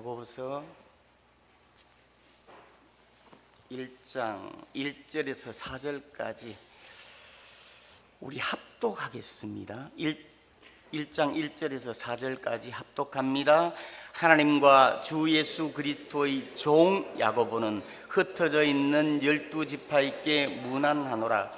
야고보서 1장 1절에서 4절까지 우리 합독하겠습니다. 1장 1절에서 4절까지 합독합니다. 하나님과 주 예수 그리스도의 종 야고보는 흩어져 있는 12지파에게 문안하노라.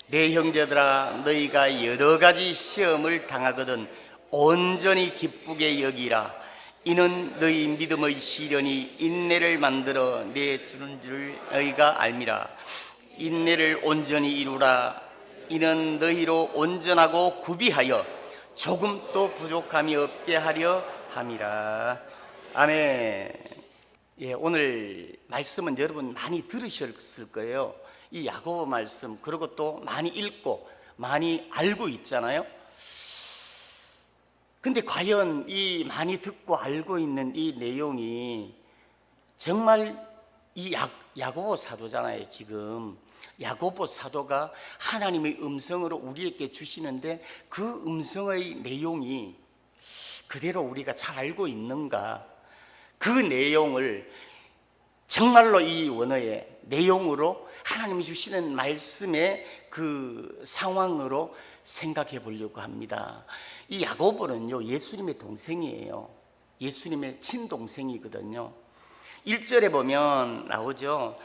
내 형제들아, 너희가 여러 가지 시험을 당하거든 온전히 기쁘게 여기라. 이는 너희 믿음의 시련이 인내를 만들어 내주는 줄 너희가 알미라. 인내를 온전히 이루라. 이는 너희로 온전하고 구비하여 조금도 부족함이 없게 하려 함이라. 아멘. 예, 오늘 말씀은 여러분 많이 들으셨을 거예요. 이 야고보 말씀, 그리고 또 많이 읽고 많이 알고 있잖아요. 근데 과연 이 많이 듣고 알고 있는 이 내용이 정말 이 야고보 사도잖아요. 지금 야고보 사도가 하나님의 음성으로 우리에게 주시는데 그 음성의 내용이 그대로 우리가 잘 알고 있는가? 그 내용을 정말로 이 원어의 내용으로 하나님이 주시는 말씀의 그 상황으로 생각해 보려고 합니다. 이 야고보는요, 예수님의 동생이에요. 예수님의 친동생이거든요. 1절에 보면 나오죠.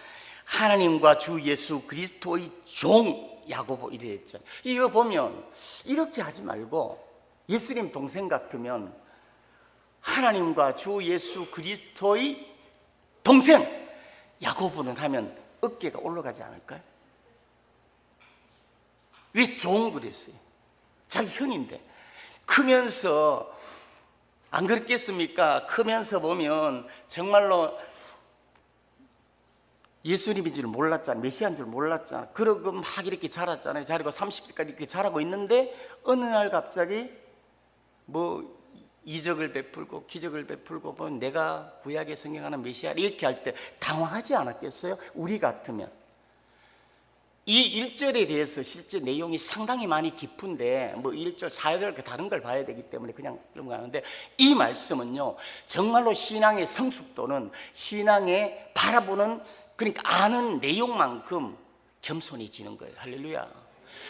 하나님과 주 예수 그리스도의 종 야고보 이래 했죠. 이거 보면 이렇게 하지 말고 예수님 동생 같으면 하나님과 주 예수 그리스도의 동생 야고보는 하면 어깨가 올라가지 않을까요? 왜 종 그랬어요? 자기 형인데. 크면서 안 그렇겠습니까? 크면서 보면 정말로 예수님인 줄 몰랐잖아요. 메시아인 줄 몰랐잖아요. 그러고 막 이렇게 자랐잖아요. 자라고 30대까지 이렇게 자라고 있는데 어느 날 갑자기 뭐 이적을 베풀고 기적을 베풀고 보면 내가 구약에 성경하는 메시아 이렇게 할 때 당황하지 않았겠어요? 우리 같으면. 이 1절에 대해서 실제 내용이 상당히 많이 깊은데 뭐 1절, 4절 다른 걸 봐야 되기 때문에 그냥 넘어가는데 이 말씀은요, 정말로 신앙의 성숙도는 신앙의 바라보는, 그러니까 아는 내용만큼 겸손해지는 거예요. 할렐루야.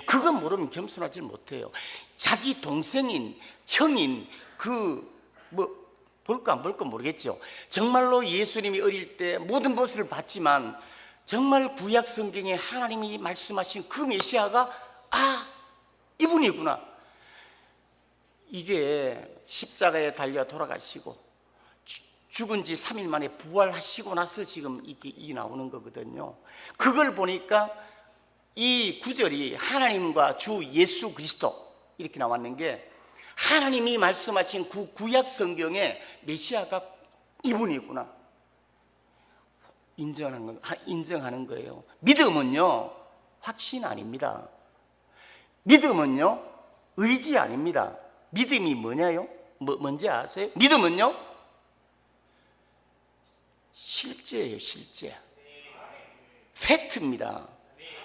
그거 모르면 겸손하지 못해요. 자기 동생인, 형인 그 뭐 볼까 안 볼까 모르겠죠. 정말로 예수님이 어릴 때 모든 것을 봤지만 정말 구약 성경에 하나님이 말씀하신 그 메시아가 이분이구나. 이게 십자가에 달려 돌아가시고 죽은 지 3일 만에 부활하시고 나서 지금 이게 나오는 거거든요. 그걸 보니까 이 구절이 하나님과 주 예수 그리스도 이렇게 나왔는 게 하나님이 말씀하신 그 구약 성경에 메시아가 이분이구나 인정하는 거예요. 믿음은요, 확신 아닙니다. 믿음은요, 의지 아닙니다. 믿음이 뭐냐요? 뭔지 아세요? 믿음은요, 실제예요. 실제. 팩트입니다.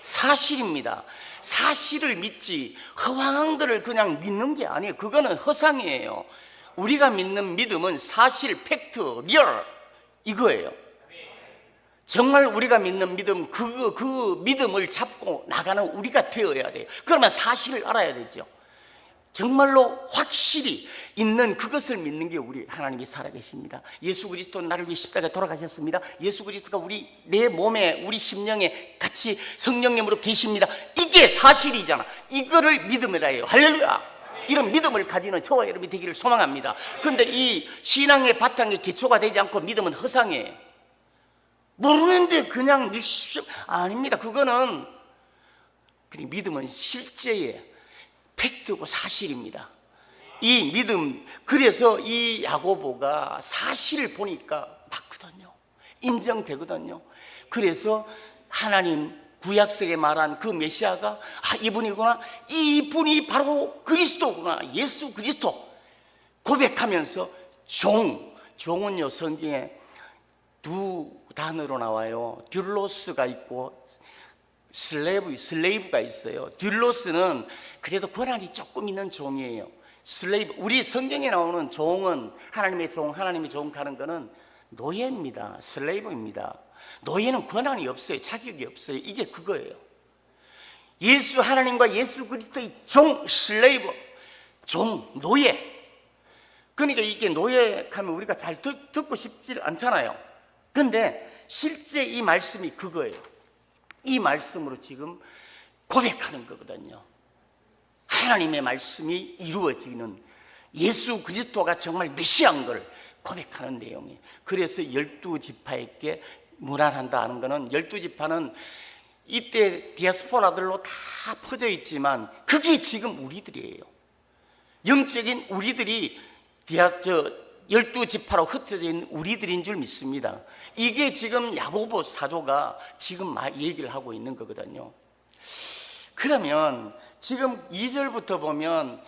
사실입니다. 사실을 믿지 허황한 것을 그냥 믿는 게 아니에요. 그거는 허상이에요. 우리가 믿는 믿음은 사실, 팩트, 리얼 이거예요. 정말 우리가 믿는 믿음, 그 믿음을 잡고 나가는 우리가 되어야 돼요. 그러면 사실을 알아야 되죠. 정말로 확실히 있는 그것을 믿는 게 우리 하나님이 살아계십니다. 예수 그리스도는 나를 위해 십자가에 돌아가셨습니다. 예수 그리스도가 내 몸에, 우리 심령에 같이 성령님으로 계십니다. 이게 사실이잖아. 이거를 믿음이라 해요. 할렐루야. 이런 믿음을 가지는 저와 여러분이 되기를 소망합니다. 그런데 이 신앙의 바탕에 기초가 되지 않고 믿음은 허상이에요. 모르는데 그냥 아닙니다. 그거는 그냥 믿음은 실제의 팩트고 사실입니다. 이 믿음, 그래서 이 야고보가 사실을 보니까 맞거든요. 인정되거든요. 그래서 하나님 구약성에 말한 그 메시아가 이분이구나, 이분이 바로 그리스도구나, 예수 그리스도 고백하면서 종은요 성경에 두 단어로 나와요. 듀로스가 있고 슬레이브가 있어요. 듀로스는 그래도 권한이 조금 있는 종이에요. 슬레이브, 우리 성경에 나오는 종은 하나님의 종 가는 거는 노예입니다. 슬레이브입니다. 노예는 권한이 없어요. 자격이 없어요. 이게 그거예요. 예수 하나님과 예수 그리스도의 종, 슬레이브, 종, 노예. 그러니까 이게 노예하면 우리가 잘 듣고 싶지 않잖아요. 근데 실제 이 말씀이 그거예요. 이 말씀으로 지금 고백하는 거거든요. 하나님의 말씀이 이루어지는, 예수 그리스도가 정말 메시아인 걸 고백하는 내용이에요. 그래서 12지파에게 문안한다 하는 거는, 12지파는 이때 디아스포라들로 다 퍼져 있지만 그게 지금 우리들이에요. 영적인 우리들이 12지파로 흩어져 있는 우리들인 줄 믿습니다. 이게 지금 야고보 사도가 지금 얘기를 하고 있는 거거든요. 그러면 지금 2절부터 보면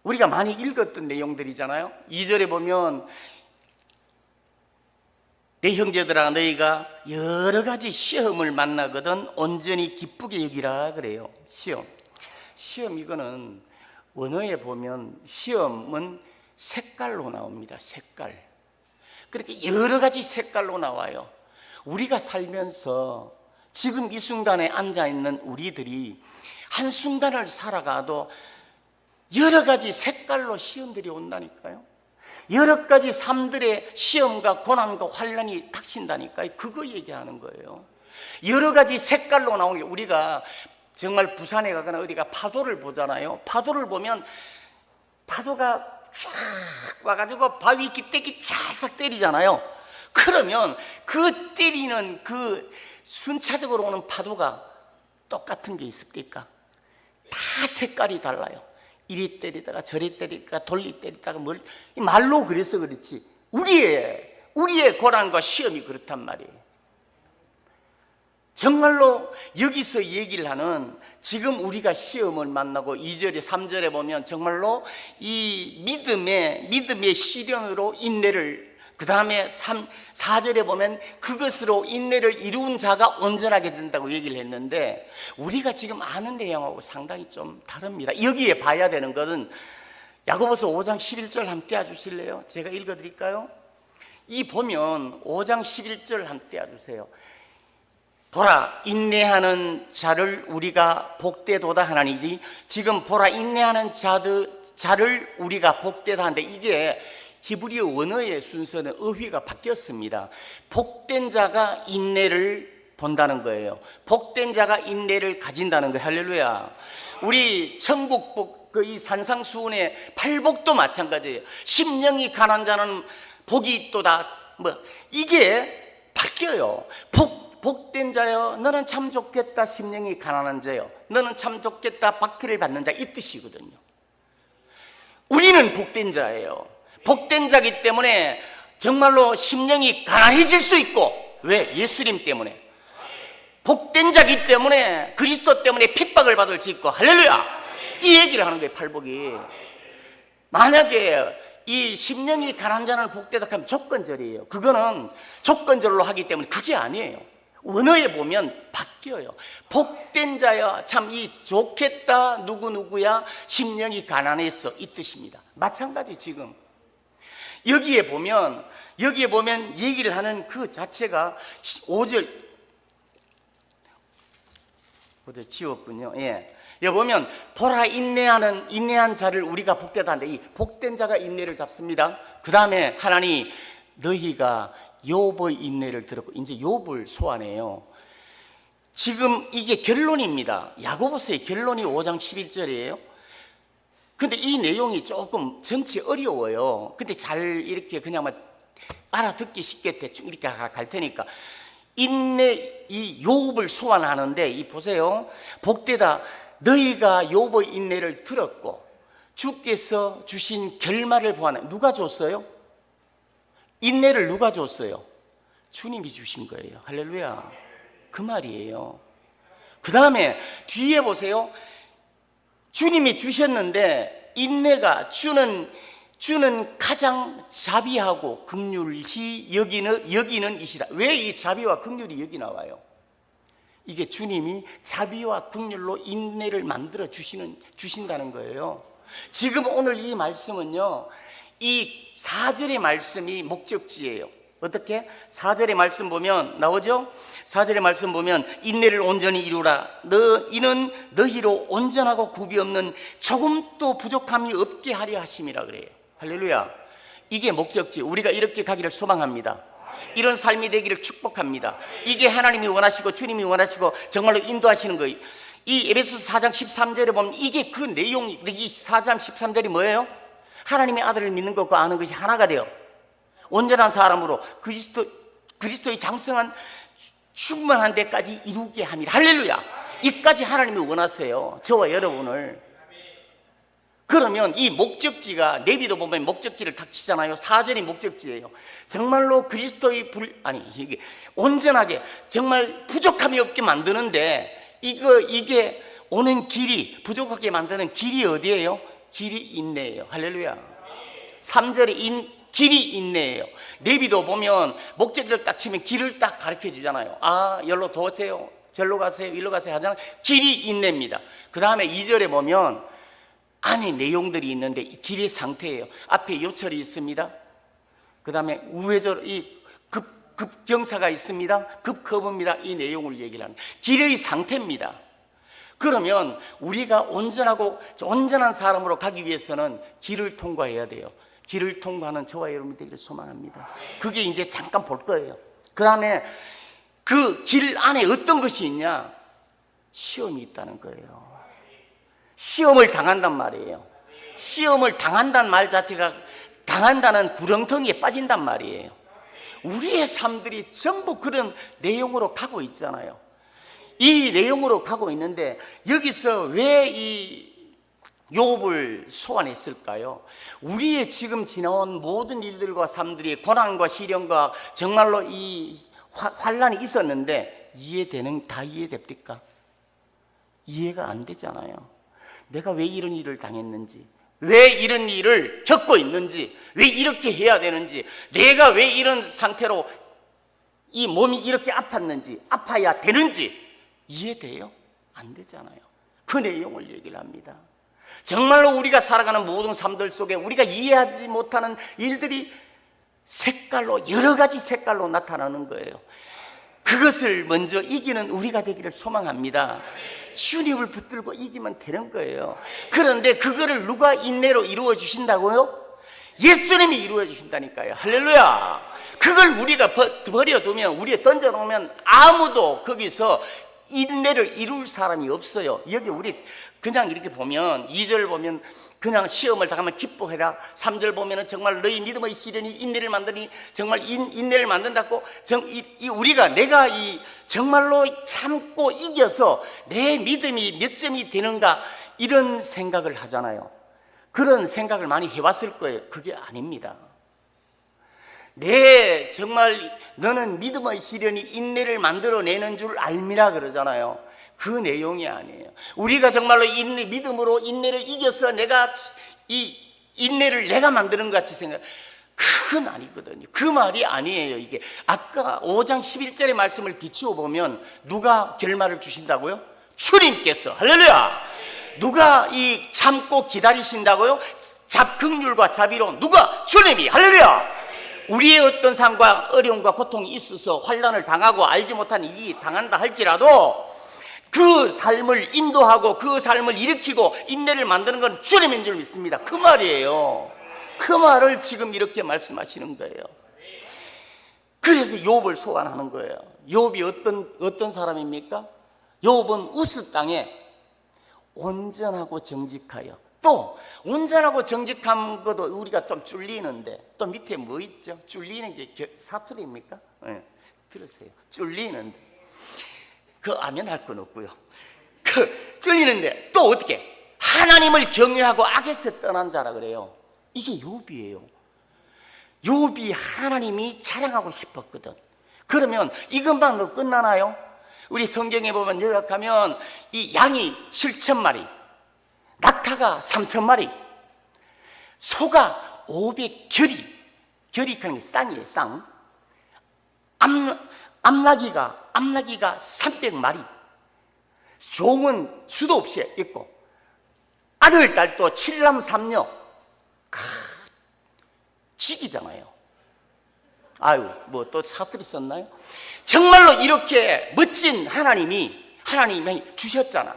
우리가 많이 읽었던 내용들이잖아요. 2절에 보면 내 형제들아 너희가 여러 가지 시험을 만나거든 온전히 기쁘게 여기라 그래요. 시험 이거는 원어에 보면 시험은 색깔로 나옵니다. 색깔. 그렇게 여러 가지 색깔로 나와요. 우리가 살면서 지금 이 순간에 앉아있는 우리들이 한순간을 살아가도 여러 가지 색깔로 시험들이 온다니까요. 여러 가지 삶들의 시험과 고난과 환난이 닥친다니까요. 그거 얘기하는 거예요. 여러 가지 색깔로 나오는 게, 우리가 정말 부산에 가거나 어디가 파도를 보잖아요. 파도를 보면 파도가 쫙 와가지고 바위 기대기 찰싹 때리잖아요. 그러면 그 때리는 그 순차적으로 오는 파도가 똑같은 게 있습니까? 다 색깔이 달라요. 이리 때리다가 저리 때리다가 돌리 때리다가 말로 그래서 그렇지 우리의 고난과 시험이 그렇단 말이에요. 정말로 여기서 얘기를 하는, 지금 우리가 시험을 만나고 2절에 3절에 보면 정말로 이 믿음의 시련으로 인내를, 그 다음에 4절에 보면 그것으로 인내를 이룬 자가 온전하게 된다고 얘기를 했는데, 우리가 지금 아는 내용하고 상당히 좀 다릅니다. 여기에 봐야 되는 것은 야고보서 5장 11절 함께 떼어주실래요? 제가 읽어드릴까요? 이 보면 5장 11절 함께 떼어주세요. 보라 인내하는 자를 우리가 복되도다 하나니지, 지금 보라 인내하는 자를 우리가 복되다 하는데, 이게 히브리어 원어의 순서는 어휘가 바뀌었습니다. 복된 자가 인내를 본다는 거예요. 복된 자가 인내를 가진다는 거예요. 할렐루야. 우리 천국 복, 이 산상수훈의 팔복도 마찬가지예요. 심령이 가난한 자는 복이 있도다. 이게 바뀌어요. 복된 자여 너는 참 좋겠다. 심령이 가난한 자여 너는 참 좋겠다. 박해를 받는 자, 이 뜻이거든요. 우리는 복된 자예요. 복된 자기 때문에 정말로 심령이 가난해질 수 있고, 왜? 예수님 때문에. 복된 자기 때문에, 그리스도 때문에 핍박을 받을 수 있고. 할렐루야. 이 얘기를 하는 거예요. 팔복이. 만약에 이 심령이 가난한 자는 복되다 하면 조건절이에요. 그거는 조건절로 하기 때문에 그게 아니에요. 원어에 보면 바뀌어요. 복된 자여 참 이 좋겠다 누구누구야 심령이 가난해서, 이 뜻입니다. 마찬가지 지금 여기에 보면 얘기를 하는 그 자체가 5절 지웠군요. 예. 여기 보면 보라 인내한 자를 우리가 복되다 하는데, 이 복된 자가 인내를 잡습니다. 그 다음에 하나님 너희가 욥의 인내를 들었고, 이제 욥을 소환해요. 지금 이게 결론입니다. 야고보서의 결론이 5장 11절이에요. 근데 이 내용이 조금 전체 어려워요. 근데 잘 이렇게 그냥 알아듣기 쉽게 대충 이렇게 갈 테니까, 인내, 이 욥을 소환하는데, 이 보세요. 복되다 너희가 욥의 인내를 들었고 주께서 주신 결말을 보아하니. 누가 줬어요? 인내를 누가 줬어요? 주님이 주신 거예요. 할렐루야. 그 말이에요. 그 다음에 뒤에 보세요. 주님이 주셨는데 인내가 주는 가장 자비하고 긍휼히 여기는 이시다. 왜 이 자비와 긍휼이 여기 나와요? 이게 주님이 자비와 긍휼로 인내를 만들어 주신다는 거예요. 지금 오늘 이 말씀은요, 이 4절의 말씀이 목적지예요. 어떻게? 4절의 말씀 보면 나오죠? 4절의 말씀 보면 인내를 온전히 이루라. 이는 너희로 온전하고 굽이 없는 조금도 부족함이 없게 하려 하심이라 그래요. 할렐루야. 이게 목적지. 우리가 이렇게 가기를 소망합니다. 이런 삶이 되기를 축복합니다. 이게 하나님이 원하시고 주님이 원하시고 정말로 인도하시는 거예요. 이 에베소서 4장 13절에 보면 이게 그 내용, 이 4장 13절이 뭐예요? 하나님의 아들을 믿는 것과 아는 것이 하나가 돼요. 온전한 사람으로 그리스도의 장성한 충만한 데까지 이루게 함이라. 할렐루야. 이까지 하나님이 원하세요. 저와 여러분을. 그러면 이 목적지가, 레위기도 보면 목적지를 탁 치잖아요. 4절이 목적지예요. 정말로 그리스도의 이게 온전하게 정말 부족함이 없게 만드는데 이게 오는 길이, 부족하게 만드는 길이 어디예요? 길이 인내예요. 할렐루야. 3절에 길이 인내예요. 레위기도 보면 목적지를 딱 치면 길을 딱 가르쳐 주잖아요. 여기로 도세요, 절로 가세요, 일로 가세요 하잖아요. 길이 인내입니다. 그 다음에 2절에 보면 안에 내용들이 있는데 길의 상태예요. 앞에 요철이 있습니다. 그 다음에 우회절, 급경사가 있습니다. 급커브입니다. 이 내용을 얘기를 하는 길의 상태입니다. 그러면 우리가 온전한 사람으로 가기 위해서는 길을 통과해야 돼요. 길을 통과하는 저와 여러분이 되기를 소망합니다. 그게 이제 잠깐 볼 거예요. 그 다음에 그 길 안에 어떤 것이 있냐? 시험이 있다는 거예요. 시험을 당한단 말이에요. 시험을 당한다는 말 자체가 당한다는 구렁텅이에 빠진단 말이에요. 우리의 삶들이 전부 그런 내용으로 가고 있잖아요. 이 내용으로 가고 있는데 여기서 왜 이 욥을 소환했을까요? 우리의 지금 지나온 모든 일들과 삶들이 고난과 시련과 정말로 이 환란이 있었는데 다 이해됩니까? 이해가 안 되잖아요. 내가 왜 이런 일을 당했는지, 왜 이런 일을 겪고 있는지, 왜 이렇게 해야 되는지, 내가 왜 이런 상태로 이 몸이 이렇게 아팠는지, 아파야 되는지 이해돼요? 안 되잖아요. 그 내용을 얘기를 합니다. 정말로 우리가 살아가는 모든 삶들 속에 우리가 이해하지 못하는 일들이 여러 가지 색깔로 나타나는 거예요. 그것을 먼저 이기는 우리가 되기를 소망합니다. 주님을 붙들고 이기면 되는 거예요. 그런데 그거를 누가 인내로 이루어 주신다고요? 예수님이 이루어 주신다니까요. 할렐루야. 그걸 우리가 버려두면, 우리에 던져놓으면 아무도 거기서 인내를 이룰 사람이 없어요. 여기 우리 그냥 이렇게 보면 2절 보면 그냥 시험을 당하면 기뻐해라. 3절 보면은 정말 너희 믿음의 시련이 인내를 만드니 정말 인내를 만든다고 내가 정말로 참고 이겨서 내 믿음이 몇 점이 되는가 이런 생각을 하잖아요. 그런 생각을 많이 해왔을 거예요. 그게 아닙니다. 정말 너는 믿음의 시련이 인내를 만들어내는 줄 알미라 그러잖아요. 그 내용이 아니에요. 우리가 정말로 믿음으로 인내를 이겨서 내가 이 인내를 내가 만드는 것 같이 그건 아니거든요. 그 말이 아니에요. 이게 아까 5장 11절의 말씀을 비추어 보면 누가 결말을 주신다고요? 주님께서. 할렐루야. 누가 참고 기다리신다고요? 긍휼과 자비로 누가? 주님이. 할렐루야. 우리의 어떤 삶과 어려움과 고통이 있어서 환난을 당하고 알지 못한 일이 당한다 할지라도 그 삶을 인도하고 그 삶을 일으키고 인내를 만드는 건 주님인 줄 믿습니다. 그 말이에요. 그 말을 지금 이렇게 말씀하시는 거예요. 그래서 욥을 소환하는 거예요. 욥이 어떤 사람입니까? 욥은 우스 땅에 온전하고 정직하여, 또 온전하고 정직한 것도 우리가 좀 쫄리는데 또 밑에 뭐 있죠? 쫄리는 게 사투리입니까? 네, 들으세요. 쫄리는데 아면 할 건 없고요. 쫄리는데 또 어떻게? 하나님을 경외하고 악에서 떠난 자라 그래요. 이게 욥이에요. 욥이 하나님이 자랑하고 싶었거든. 그러면 이것만으로 끝나나요? 우리 성경에 보면 요약하면 이 양이 7,000마리, 낙타가 3,000마리, 소가 500결이, 결이 그런 게 쌍이에요. 쌍. 암나기가 300마리, 종은 수도 없이 있고, 아들, 딸도 7남 3녀. 지기잖아요. 아유, 뭐 또 사투리 썼나요? 정말로 이렇게 멋진 하나님이 주셨잖아.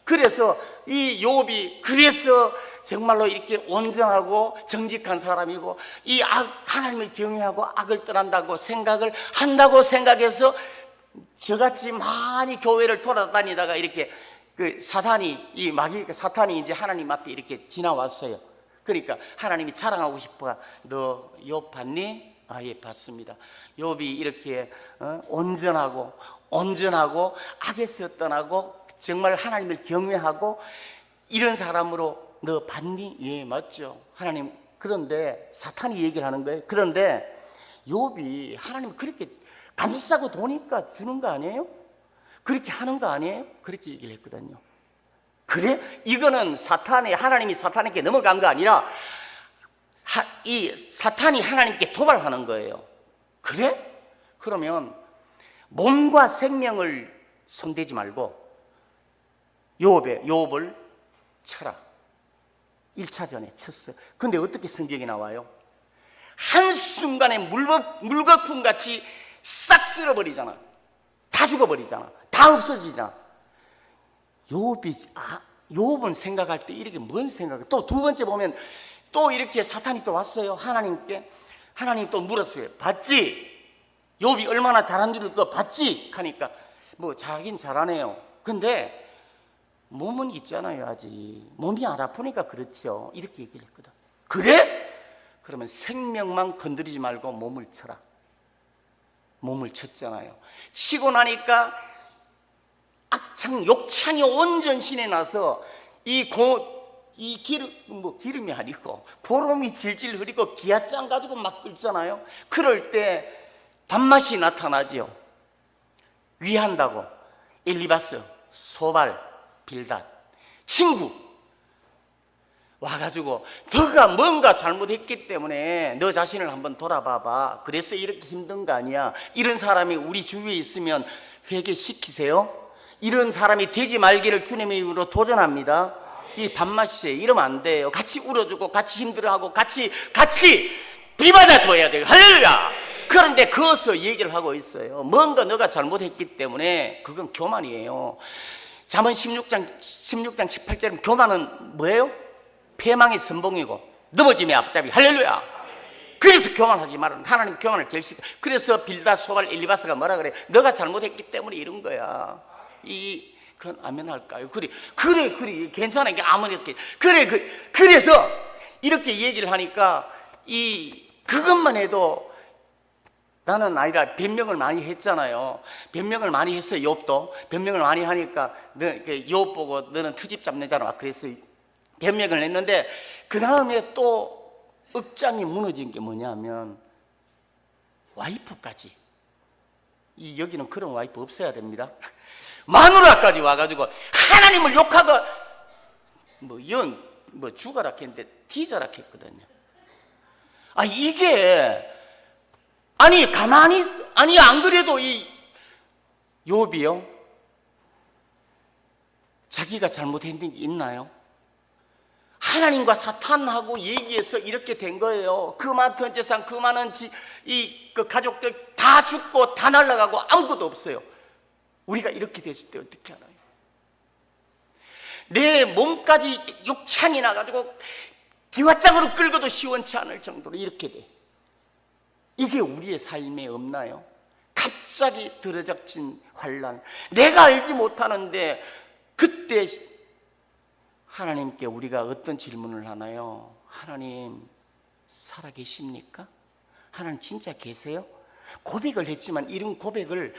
그래서 이 욥이 그래서 정말로 이렇게 온전하고 정직한 사람이고 이 하나님을 경외하고 악을 떠난다고 생각을 한다고 생각해서 저같이 많이 교회를 돌아다니다가 이렇게 그 사탄이 이제 하나님 앞에 이렇게 지나왔어요. 그러니까 하나님이 자랑하고 싶어. 너 욥 봤니? 아, 예, 봤습니다. 욥이 이렇게 온전하고 악에서 떠나고 정말 하나님을 경외하고 이런 사람으로 너 봤니? 예, 맞죠. 하나님. 그런데 사탄이 얘기를 하는 거예요. 그런데 욥이 하나님 그렇게 감싸고 도니까 주는 거 아니에요? 그렇게 하는 거 아니에요? 그렇게 얘기를 했거든요. 그래? 이거는 하나님이 사탄에게 넘어간 거 아니라 이 사탄이 하나님께 도발하는 거예요. 그래? 그러면 몸과 생명을 손대지 말고 욥을 쳐라. 1차전에 쳤어. 근데 어떻게 성경이 나와요? 한순간에 물거품같이 싹 쓸어버리잖아. 다 죽어버리잖아. 다 없어지잖아. 욥은 생각할 때 이렇게 뭔 생각을, 또 두 번째 보면 또 이렇게 사탄이 또 왔어요. 하나님 또 물었어요. 봤지? 욥이 얼마나 잘한 줄 그거 봤지? 하니까 뭐 잘하긴 잘하네요. 근데 몸은 있잖아요. 아직 몸이 안 아프니까 그렇죠. 이렇게 얘기를 했거든. 그래? 그러면 생명만 건드리지 말고 몸을 쳐라. 몸을 쳤잖아요. 치고 나니까 욕창이 온 전신에 나서 기름이 아니고 고름이 질질 흐리고 기아장 가지고 막 끓잖아요. 그럴 때 단맛이 나타나죠. 위한다고 엘리바스, 소발, 빌닷 친구 와가지고 너가 뭔가 잘못했기 때문에 너 자신을 한번 돌아봐봐. 그래서 이렇게 힘든 거 아니야. 이런 사람이 우리 주위에 있으면 회개시키세요. 이런 사람이 되지 말기를 주님의 이름으로 도전합니다. 이 밥맛이에요. 이러면 안 돼요. 같이 울어주고 같이 힘들어하고 같이 비받아줘야 돼요. 할렐루야. 그런데 거기서 얘기를 하고 있어요. 뭔가 너가 잘못했기 때문에 그건 교만이에요. 잠언 16장 18절은 교만은 뭐예요? 패망의 선봉이고 넘어짐의 앞잡이. 할렐루야. 그래서 교만하지 말라. 하나님 교만을 결시켜. 그래서 빌닷, 소발, 엘리바스가 뭐라 그래? 너가 잘못했기 때문에 이런 거야. 그건 아멘 할까요? 그래 괜찮아. 이게 아무리 어떻게 그래서 이렇게 얘기를 하니까 그것만 해도 나는 아니라 변명을 많이 했잖아요. 변명을 많이 했어요. 욥도 변명을 많이 하니까 욥 보고 너는 트집 잡내잖아. 그래서 변명을 했는데 그 다음에 또 억장이 무너진 게 뭐냐면 와이프까지. 여기는 그런 와이프 없어야 됩니다. 마누라까지 와가지고 하나님을 욕하고 죽어라 했는데 뒤져라 했거든요. 이게 안 그래도 이 욥이요 자기가 잘못한 게 있나요? 하나님과 사탄하고 얘기해서 이렇게 된 거예요. 그 많은 재산, 그 많은 그 가족들 다 죽고 다 날아가고 아무것도 없어요. 우리가 이렇게 됐을 때 어떻게 하나요? 내 몸까지 욕창이 나가지고 기와장으로 끌고도 시원치 않을 정도로 이렇게 돼. 이게 우리의 삶에 없나요? 갑자기 들어닥친 환난, 내가 알지 못하는데 그때 하나님께 우리가 어떤 질문을 하나요? 하나님 살아계십니까? 하나님 진짜 계세요? 고백을 했지만 이런 고백을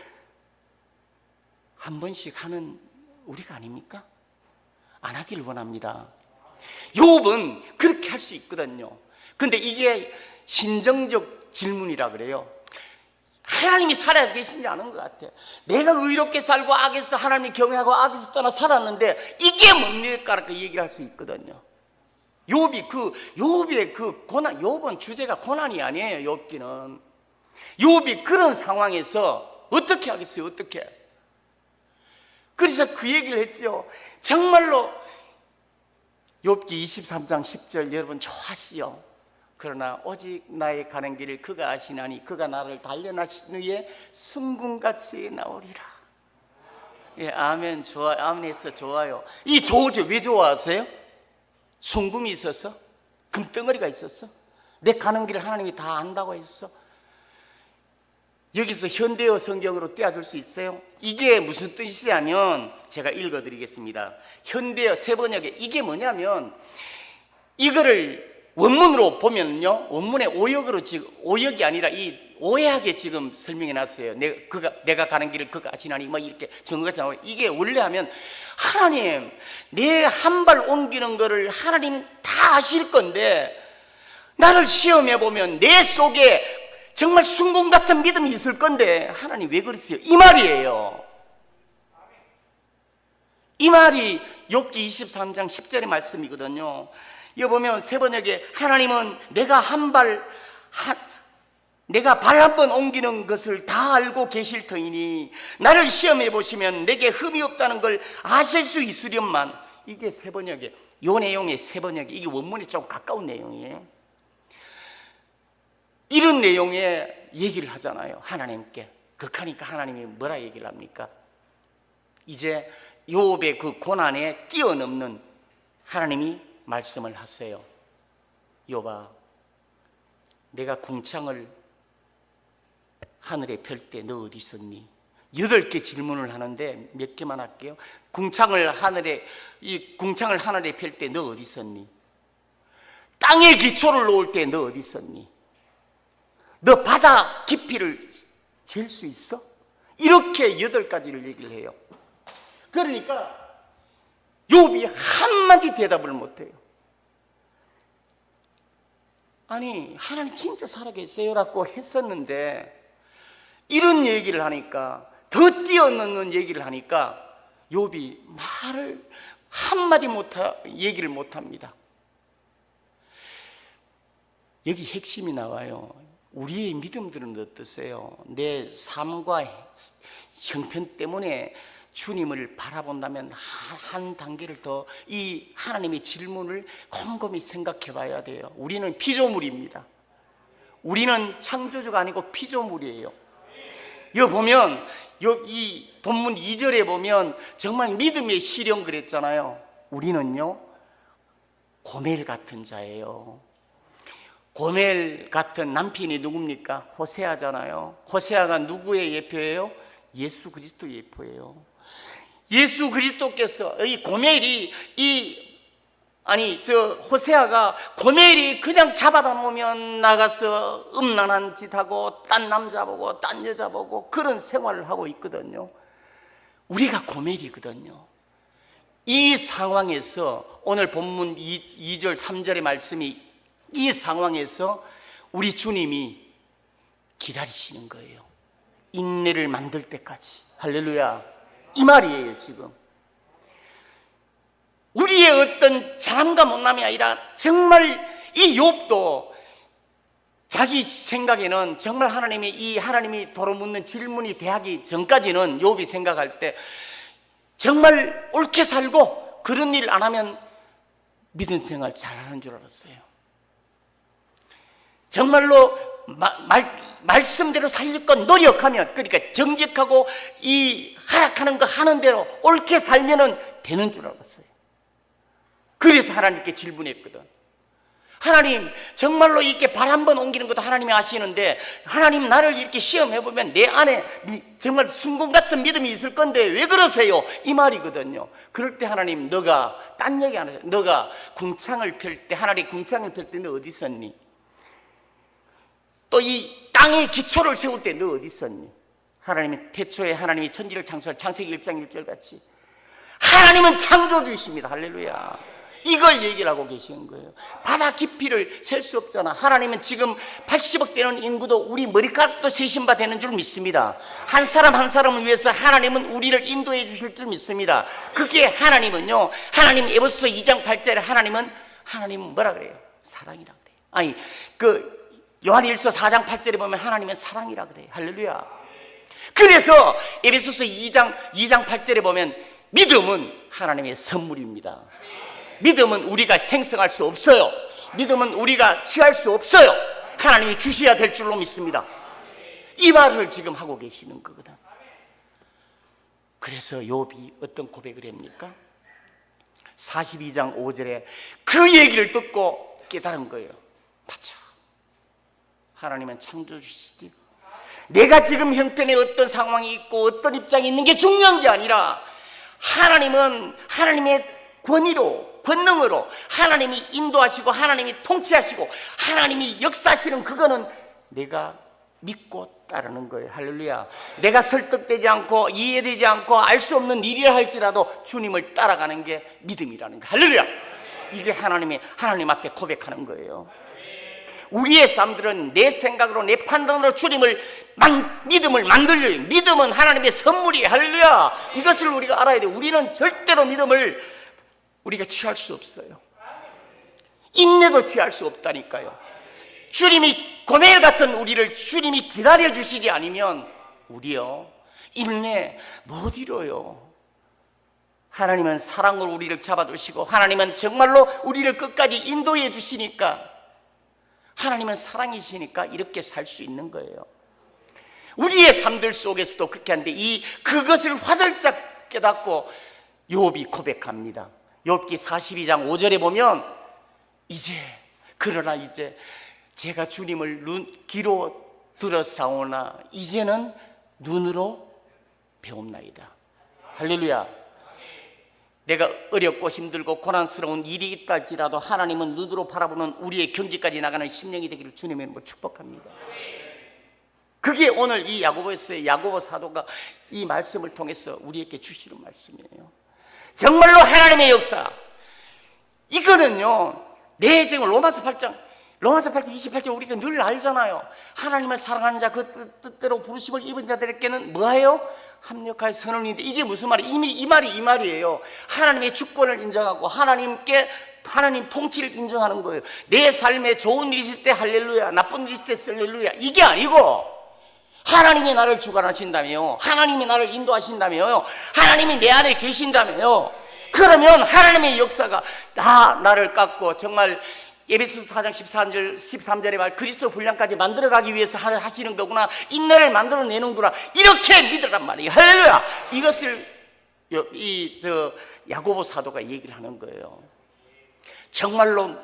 한 번씩 하는 우리가 아닙니까? 안 하길 원합니다. 욥은 그렇게 할 수 있거든요. 근데 이게 신정적 질문이라 그래요. 하나님이 살아계시지 않은 것 같아. 내가 의롭게 살고 악에서 하나님을 경외하고 악에서 떠나 살았는데 이게 뭡니까? 이렇게 얘기를 할 수 있거든요. 욥의 그 고난, 욥은 주제가 고난이 아니에요. 욥이 그런 상황에서 어떻게 하겠어요? 어떻게? 그래서 그 얘기를 했죠. 정말로 욥기 23장 10절 여러분 좋아하시죠? 그러나 오직 나의 가는 길을 그가 아시나니 그가 나를 단련하신 후에 순금같이 나오리라. 예, 아멘. 좋아, 아멘에서 좋아요. 이 좋으죠. 왜 좋아하세요? 순금이 있어서? 금덩어리가 있었어? 내 가는 길을 하나님이 다 안다고 했어? 여기서 현대어 성경으로 떼어줄 수 있어요? 이게 무슨 뜻이냐면 제가 읽어드리겠습니다. 현대어 세번역에 이게 뭐냐면 이거를 원문으로 보면요, 원문의 오역으로 지금 오역이 아니라 이 오해하게 지금 설명해 놨어요. 내가 가는 길을 그가 아시나니 뭐 이렇게 정의가 나와요. 이게 원래 하면 하나님 내 한 발 옮기는 거를 하나님 다 아실 건데 나를 시험해 보면 내 속에 정말 순금 같은 믿음이 있을 건데 하나님 왜 그러세요? 이 말이에요. 이 말이 욥기 23장 10절의 말씀이거든요. 이거 보면 세번역에 하나님은 내가 발 한 번 옮기는 것을 다 알고 계실 터이니 나를 시험해 보시면 내게 흠이 없다는 걸 아실 수 있으련만. 이게 세번역에 요 내용의 세번역에 이게 원문에 좀 가까운 내용이에요. 이런 내용의 얘기를 하잖아요. 하나님께. 극하니까 하나님이 뭐라 얘기를 합니까? 이제 욥의 그 고난에 뛰어넘는 하나님이 말씀을 하세요. 욥아, 내가 궁창을 하늘에 펼 때 너 어디 있었니? 8개 질문을 하는데 몇 개만 할게요. 궁창을 하늘에 펼 때 너 어디 있었니? 땅에 기초를 놓을 때 너 어디 있었니? 너 바다 깊이를 잴 수 있어? 이렇게 8가지를 얘기를 해요. 그러니까 욥이 한마디 대답을 못해요. 아니 하나님 진짜 살아계세요라고 했었는데 이런 얘기를 하니까, 더 뛰어넘는 얘기를 하니까 욥이 말을 한마디 얘기를 못합니다. 여기 핵심이 나와요. 우리의 믿음들은 어떠세요? 내 삶과 형편 때문에 주님을 바라본다면 한 단계를 더 이 하나님의 질문을 곰곰이 생각해 봐야 돼요. 우리는 피조물입니다. 우리는 창조주가 아니고 피조물이에요. 여기 보면 이 본문 2절에 보면 정말 믿음의 시련 그랬잖아요. 우리는요 고멜 같은 자예요. 고멜 같은 남편이 누굽니까? 호세아잖아요. 호세아가 누구의 예표예요? 예수 그리스도의 예표예요. 예수 그리스도께서 이 고멜이 호세아가 고멜이 그냥 잡아다 놓으면 나가서 음란한 짓하고 딴 남자 보고 딴 여자 보고 그런 생활을 하고 있거든요. 우리가 고멜이거든요. 이 상황에서 오늘 본문 2절 3절의 말씀이 이 상황에서 우리 주님이 기다리시는 거예요. 인내를 만들 때까지. 할렐루야. 이 말이에요. 지금 우리의 어떤 잘함과 못남이 아니라 정말 이 욥도 자기 생각에는 정말 하나님이 도로묻는 질문이 대하기 전까지는 욥이 생각할 때 정말 옳게 살고 그런 일 안 하면 믿음 생활 잘하는 줄 알았어요. 정말로 말씀대로 살려고 노력하면, 그러니까 정직하고 이 하락하는 거 하는 대로 옳게 살면은 되는 줄 알았어요. 그래서 하나님께 질문했거든. 하나님 정말로 이렇게 발 한 번 옮기는 것도 하나님이 아시는데 하나님 나를 이렇게 시험해보면 내 안에 정말 순금 같은 믿음이 있을 건데 왜 그러세요? 이 말이거든요. 그럴 때 하나님 너가 딴 얘기 안 하세요. 너가 궁창을 펼 때, 하나님 궁창을 펼 때 너 어디 있었니? 또 이 땅의 기초를 세울 때 너 어디 있었니? 하나님은 태초에 하나님이 천지를 창조할 창세기 1장 1절 같이 하나님은 창조주이십니다. 할렐루야. 이걸 얘기를 하고 계시는 거예요. 바다 깊이를 셀 수 없잖아. 하나님은 지금 80억 되는 인구도 우리 머리카락도 세신 바 되는 줄 믿습니다. 한 사람 한 사람을 위해서 하나님은 우리를 인도해 주실 줄 믿습니다. 그게 하나님은요, 하나님 에베소서 2장 8절에 하나님은 뭐라 그래요? 사랑이라 그래요. 아니 요한일서 4장 8절에 보면 하나님은 사랑이라 그래요. 할렐루야. 그래서 에베소서 2장 8절에 보면 믿음은 하나님의 선물입니다. 믿음은 우리가 생성할 수 없어요. 믿음은 우리가 취할 수 없어요. 하나님이 주셔야 될 줄로 믿습니다. 이 말을 지금 하고 계시는 거거든. 그래서 욥이 어떤 고백을 합니까? 42장 5절에 그 얘기를 듣고 깨달은 거예요. 맞죠? 하나님은 창조주시지. 내가 지금 형편에 어떤 상황이 있고 어떤 입장이 있는 게 중요한 게 아니라 하나님은 하나님의 권위로, 권능으로 하나님이 인도하시고 하나님이 통치하시고 하나님이 역사하시는 그거는 내가 믿고 따르는 거예요. 할렐루야. 내가 설득되지 않고 이해되지 않고 알 수 없는 일이라 할지라도 주님을 따라가는 게 믿음이라는 거예요. 할렐루야. 이게 하나님 앞에 고백하는 거예요. 우리의 삶들은 내 생각으로 내 판단으로 믿음을 만들려요. 믿음은 하나님의 선물이에요. 할렐루야. 이것을 우리가 알아야 돼요. 우리는 절대로 믿음을 우리가 취할 수 없어요. 인내도 취할 수 없다니까요. 주님이 고멜 같은 우리를 주님이 기다려 주시지 않으면 우리요 인내 못 이뤄요. 하나님은 사랑으로 우리를 잡아주시고 하나님은 정말로 우리를 끝까지 인도해 주시니까 하나님은 사랑이시니까 이렇게 살 수 있는 거예요. 우리의 삶들 속에서도 그렇게 하는데 그것을 화들짝 깨닫고 욥이 고백합니다. 욥기 42장 5절에 보면 그러나 이제 제가 주님을 귀로 들었사오나 이제는 눈으로 배웁나이다. 할렐루야. 내가 어렵고 힘들고 고난스러운 일이 있다 할지라도 하나님은 눈으로 바라보는 우리의 경지까지 나가는 심령이 되기를 주님의 이름으로 축복합니다. 그게 오늘 이 야고보서의 야고보 사도가 이 말씀을 통해서 우리에게 주시는 말씀이에요. 정말로 하나님의 역사, 이거는요 내 지금 로마서 8장 28절 우리가 늘 알잖아요. 하나님을 사랑하는 자 그 뜻대로 부르심을 입은 자들에게는 뭐예요? 합력하여 선언인데, 이게 무슨 말이에요? 이미 이 말이에요. 하나님의 주권을 인정하고 하나님 통치를 인정하는 거예요. 내 삶에 좋은 일이 있을 때 할렐루야, 나쁜 일이 있을 때 할렐루야, 이게 아니고 하나님이 나를 주관하신다며요. 하나님이 나를 인도하신다며요. 하나님이 내 안에 계신다며요. 그러면 하나님의 역사가 나를 깎고 정말 에베소서 4장 13절의 말, 그리스도 분량까지 만들어가기 위해서 하시는 거구나, 인내를 만들어내는구나, 이렇게 믿으란 말이에요. 할렐루야. 이것을 야고보 사도가 얘기를 하는 거예요. 정말로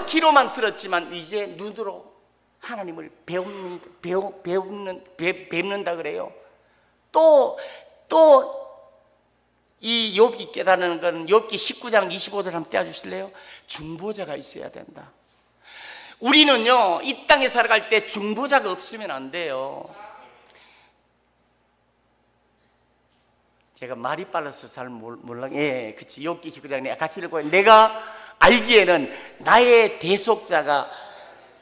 귀로만 들었지만 이제 눈으로 하나님을 뵙는다 그래요. 또 이 욥이 깨닫는 것은 욥기 19장 25절 한번 떼어주실래요? 중보자가 있어야 된다. 우리는요 이 땅에 살아갈 때 중보자가 없으면 안 돼요. 제가 말이 빨라서 잘 몰라. 그치. 욥기 19장 같이 읽어요. 내가 알기에는 나의 대속자가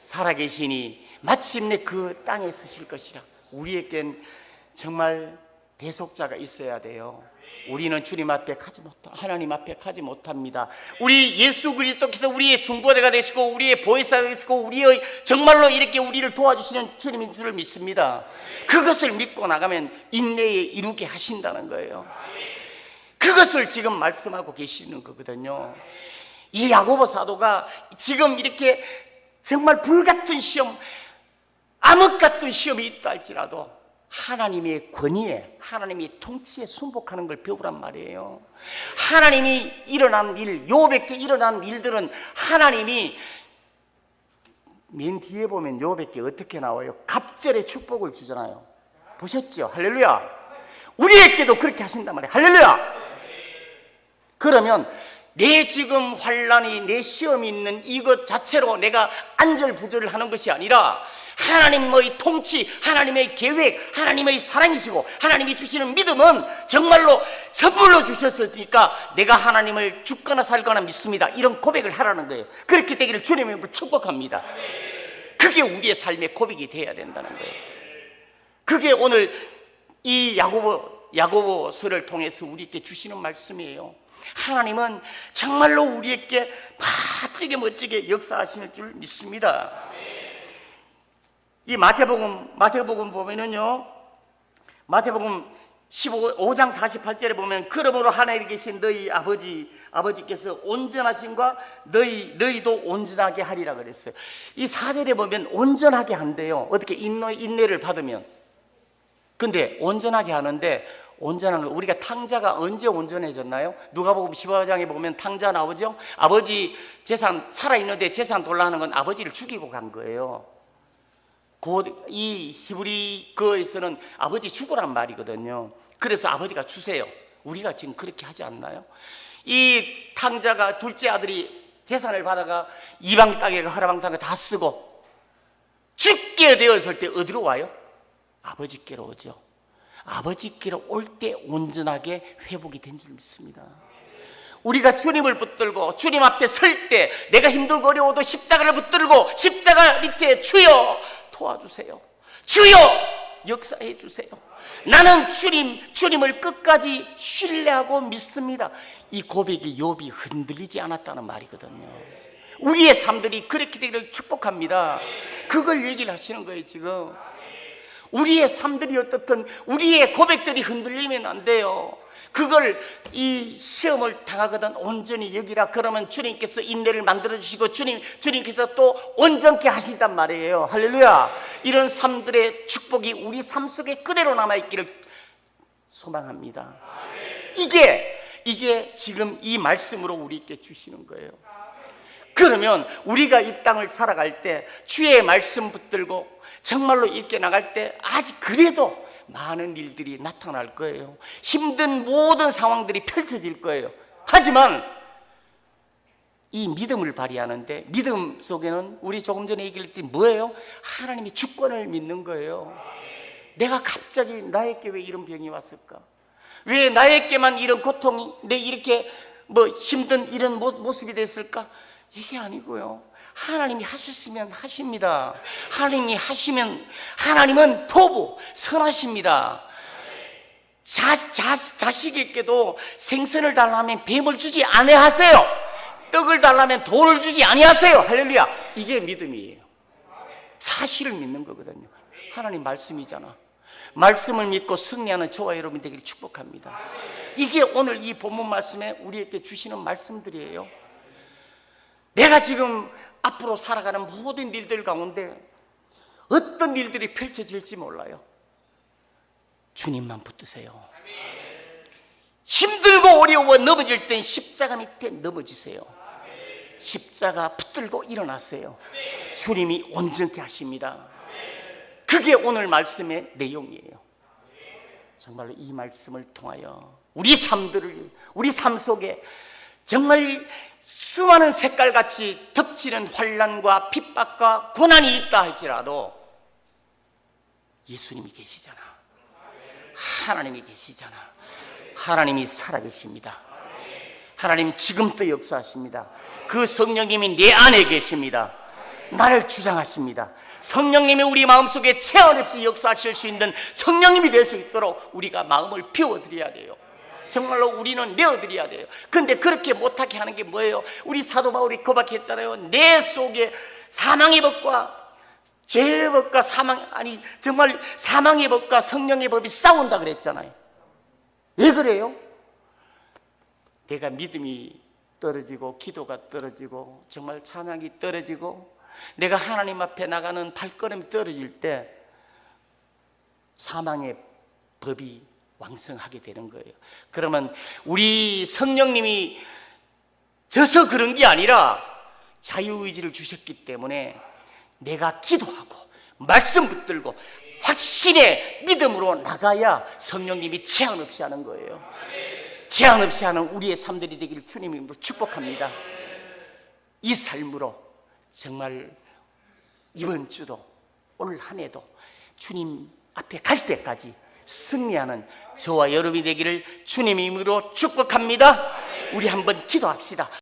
살아계시니 마침내 그 땅에 서실 것이라. 우리에겐 정말 대속자가 있어야 돼요. 우리는 주님 앞에 하나님 앞에 가지 못합니다. 우리 예수 그리스도께서 우리의 중보자가 되시고 우리의 보혜사가 되시고 우리의 정말로 이렇게 우리를 도와주시는 주님인 줄을 믿습니다. 그것을 믿고 나가면 인내에 이루게 하신다는 거예요. 그것을 지금 말씀하고 계시는 거거든요. 이 야고보 사도가 지금 이렇게 정말 불같은 시험, 암흑 같은 시험이 있다 할지라도 하나님의 권위에, 하나님의 통치에 순복하는 걸 배우란 말이에요. 하나님이 일어난 일, 욥에게 일어난 일들은 하나님이 맨 뒤에 보면 욥에게 어떻게 나와요? 갑절의 축복을 주잖아요. 보셨죠? 할렐루야. 우리에게도 그렇게 하신단 말이에요. 할렐루야. 그러면 내 지금 환란이, 내 시험이 있는 이것 자체로 내가 안절부절을 하는 것이 아니라 하나님의 통치, 하나님의 계획, 하나님의 사랑이시고 하나님이 주시는 믿음은 정말로 선물로 주셨으니까 내가 하나님을 죽거나 살거나 믿습니다, 이런 고백을 하라는 거예요. 그렇게 되기를 주님의 이름으로 축복합니다. 그게 우리의 삶의 고백이 돼야 된다는 거예요. 그게 오늘 이 야고보서를 통해서 우리에게 주시는 말씀이에요. 하나님은 정말로 우리에게 멋지게 역사하시는 줄 믿습니다. 이 마태복음 보면은요, 마태복음 5장 48절에 보면 그러므로 하나님에 계신 너희 아버지께서 온전하신과 너희도 온전하게 하리라 그랬어요. 이 4절에 보면 온전하게 한대요. 어떻게 인내를 받으면. 근데 온전하게 하는데, 온전한 거, 우리가 탕자가 언제 온전해졌나요? 누가복음 15장에 보면 탕자 나오죠. 아버지 재산 살아있는데 재산 돌라는 건 아버지를 죽이고 간 거예요. 곧 이 히브리어에서는 아버지 죽으란 말이거든요. 그래서 아버지가 주세요. 우리가 지금 그렇게 하지 않나요? 이 탕자가 둘째 아들이 재산을 받아가 이방 땅에 허라방탕을 다 쓰고 죽게 되었을 때 어디로 와요? 아버지께로 오죠. 아버지께로 올 때 온전하게 회복이 된 줄 믿습니다. 우리가 주님을 붙들고 주님 앞에 설 때 내가 힘들고 어려워도 십자가를 붙들고 십자가 밑에 주여 도와주세요, 주여 역사해 주세요, 나는 주님을 끝까지 신뢰하고 믿습니다. 이 고백이 욥이 흔들리지 않았다는 말이거든요. 우리의 삶들이 그렇게 되기를 축복합니다. 그걸 얘기를 하시는 거예요. 지금 우리의 삶들이 어떻든 우리의 고백들이 흔들리면 안 돼요. 그걸 이 시험을 당하거든 온전히 여기라 그러면 주님께서 인내를 만들어 주시고 주님께서 또 온전케 하신단 말이에요. 할렐루야. 이런 삶들의 축복이 우리 삶 속에 그대로 남아있기를 소망합니다. 이게 지금 이 말씀으로 우리에게 주시는 거예요. 그러면 우리가 이 땅을 살아갈 때 주의 말씀 붙들고 정말로 이렇게 나갈 때 아직 그래도 많은 일들이 나타날 거예요. 힘든 모든 상황들이 펼쳐질 거예요. 하지만 이 믿음을 발휘하는데, 믿음 속에는 우리 조금 전에 얘기했듯이 뭐예요? 하나님이 주권을 믿는 거예요. 내가 갑자기 나에게 왜 이런 병이 왔을까? 왜 나에게만 이런 고통이, 내 이렇게 힘든 이런 모습이 됐을까? 이게 아니고요. 하나님이 하셨으면 하십니다. 하나님이 하시면, 하나님은 도부 선하십니다. 자식에게도 생선을 달라면 뱀을 주지 아니하세요. 떡을 달라면 돌을 주지 아니하세요. 할렐루야. 이게 믿음이에요. 사실을 믿는 거거든요. 하나님 말씀이잖아. 말씀을 믿고 승리하는 저와 여러분 되기를 축복합니다. 이게 오늘 이 본문 말씀에 우리에게 주시는 말씀들이에요. 내가 지금 앞으로 살아가는 모든 일들 가운데 어떤 일들이 펼쳐질지 몰라요. 주님만 붙드세요. 힘들고 어려워 넘어질 땐 십자가 밑에 넘어지세요. 십자가 붙들고 일어나세요. 주님이 온전케 하십니다. 그게 오늘 말씀의 내용이에요. 정말로 이 말씀을 통하여 우리 삶 속에 정말 수많은 색깔같이 덮치는 환난과 핍박과 고난이 있다 할지라도 예수님이 계시잖아. 하나님이 계시잖아. 하나님이 살아계십니다. 하나님 지금도 역사하십니다. 그 성령님이 내 안에 계십니다. 나를 주장하십니다. 성령님이 우리 마음속에 제한 없이 역사하실 수 있는 성령님이 될 수 있도록 우리가 마음을 비워드려야 돼요. 정말로 우리는 내어드려야 돼요. 그런데 그렇게 못하게 하는 게 뭐예요? 우리 사도 바울이 고백했잖아요. 내 속에 사망의 법과 죄의 법과 정말 사망의 법과 성령의 법이 싸운다 그랬잖아요. 왜 그래요? 내가 믿음이 떨어지고 기도가 떨어지고 정말 찬양이 떨어지고 내가 하나님 앞에 나가는 발걸음이 떨어질 때 사망의 법이 왕성하게 되는 거예요. 그러면 우리 성령님이 져서 그런 게 아니라 자유의지를 주셨기 때문에 내가 기도하고 말씀 붙들고 확신의 믿음으로 나가야 성령님이 제한 없이 하는 거예요. 제한 없이 하는 우리의 삶들이 되기를 주님의 이름으로 축복합니다. 이 삶으로 정말 이번 주도 올 한 해도 주님 앞에 갈 때까지 승리하는 저와 여러분이 되기를 주님의 이름으로 축복합니다. 우리 한번 기도합시다.